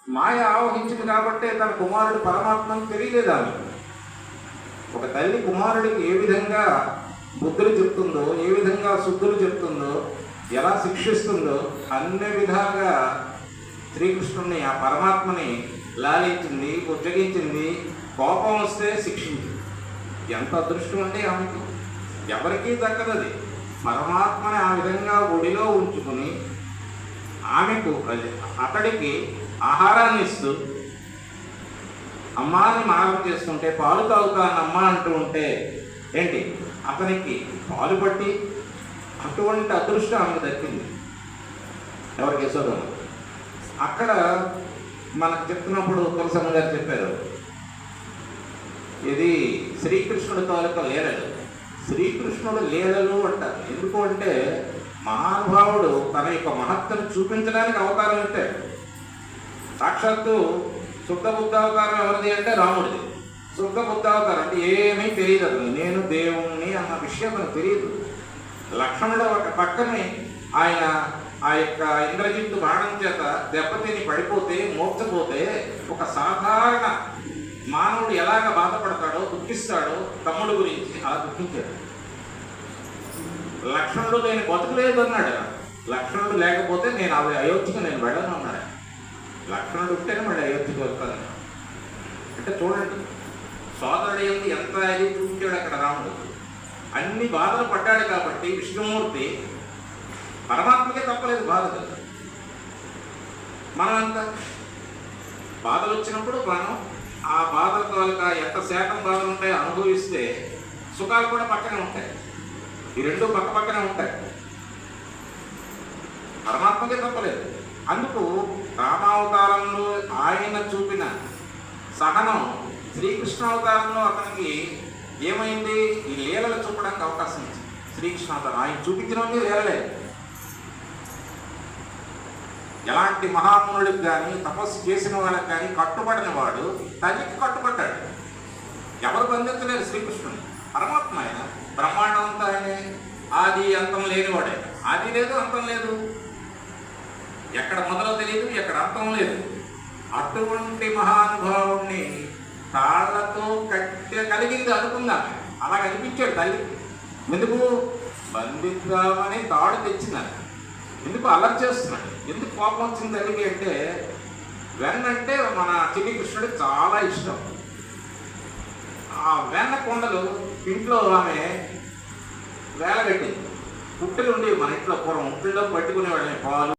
మాయ ఆవహించింది కాబట్టే తన కుమారుడు పరమాత్మను తెలియలేదు ఆమె. ఒక తల్లి కుమారుడికి ఏ విధంగా బుద్ధులు చెప్తుందో, ఏ విధంగా శుద్ధులు చెప్తుందో, ఎలా శిక్షిస్తుందో అన్ని విధాలుగా శ్రీకృష్ణుని ఆ పరమాత్మని లాలించింది, బుజ్జగించింది, కోపం వస్తే శిక్షించింది. ఎంత అదృష్టం అంటే ఆమెకు ఎవరికీ దక్కదది. పరమాత్మని ఆ విధంగా ఒడిలో ఉంచుకుని ఆమెకు అతడికి ఆహారాన్ని ఇస్తూ అమ్మాని మారం చేస్తుంటే పాలు తాగుతానమ్మా అంటూ ఉంటే ఏంటి అతనికి పాలు పట్టి అటువంటి అదృష్టం ఆమెకు దక్కింది. ఎవరికి యశోదమ్మ. అక్కడ మనకు చెప్తున్నప్పుడు తులసమ్మ గారు చెప్పారు, ఇది శ్రీకృష్ణుడి తాలూకా లీలలు. శ్రీకృష్ణుడు లీలలు అంటారు. ఎందుకు అంటే మహానుభావుడు తన యొక్క మహత్తును చూపించడానికి అవతారం ఎత్తాడు. సాక్షాత్తు శుద్ధ బుద్ధావతారం ఎవరిది అంటే రాముడిది. శుద్ధ బుద్ధావతారం అంటే ఏమీ తెలియదు, అతను నేను దేవుణ్ణి అన్న విషయం మనకు తెలియదు. లక్ష్మణుడు ఒక పక్కనే ఆయన ఆ యొక్క ఇంద్రజిత్తు బాణం చేత దెబ్బతిని పడిపోతే, మోర్చపోతే ఒక సాధారణ మానవుడు ఎలాగ బాధపడతాడో, దుఃఖిస్తాడో తమ్ముడు గురించి అలా దుఃఖించాడు. లక్ష్మణుడు నేను బతుకులేదు అన్నాడు. లక్ష్మణుడు లేకపోతే నేను అయోధ్యకు నేను వెళ్ళను అన్నాడు. లక్ష్మణుడు ఉంటేనే మళ్ళీ అయోధ్యకు వెళ్తాను అంటే చూడండి, సోదరుడు ఎంత అది చూపించాడు అక్కడ రాముడు. అన్ని బాధలు పడ్డాడు కాబట్టి విష్ణుమూర్తి పరమాత్మకే తప్పలేదు బాధ కదా. మనం అంతా బాధలు వచ్చినప్పుడు మనం ఆ బాధల తాలూకా ఎంత శాతం బాధలు ఉంటాయో అనుభవిస్తే సుఖాలు కూడా పక్కనే ఉంటాయి. ఈ రెండు పక్క పక్కనే ఉంటాయి. పరమాత్మకే తప్పలేదు. అందుకు రామావతారంలో ఆయన చూపిన సహనం శ్రీకృష్ణ అవతారంలో అతనికి ఏమైంది, ఈ లీలలు చూపడానికి అవకాశం ఇచ్చింది. శ్రీకృష్ణ అవతారం ఆయన చూపించినవన్నీ లీలలే. ఎలాంటి మహామునుడికి కానీ తపస్సు చేసిన వాళ్ళకి కానీ కట్టుబడిన వాడు తల్లికి కట్టుబడ్డాడు. ఎవరు బంధించలేరు శ్రీకృష్ణుని. పరమాత్మ ఆయన, బ్రహ్మాండం అంతా ఆయనే, ఆది అంతం లేనివాడే. ఆది లేదు, అంతం లేదు, ఎక్కడ మొదలో తెలియదు, ఎక్కడ అంతం లేదు. అటువంటి మహానుభావుణ్ణి తాళ్లతో కలిగింది అనుకుందాం. అలా కనిపించాడు తల్లికి. ఎందుకు బంధిద్దామని తాడు తెచ్చినాడు. ఎందుకు అల్లరి చేస్తున్నాడు, ఎందుకు కోపం వచ్చింది తల్లికి అంటే, వెన్నంటే మన చిన్ని కృష్ణుడికి చాలా ఇష్టం. ఆ వెన్న కొండలు ఇంట్లో ఆమె వేలగట్టింది. పుట్టెలు ఉండేవి మన ఇంట్లో పూర్వం. పుట్టెల్లో పట్టుకునేవాళ్ళని పాలు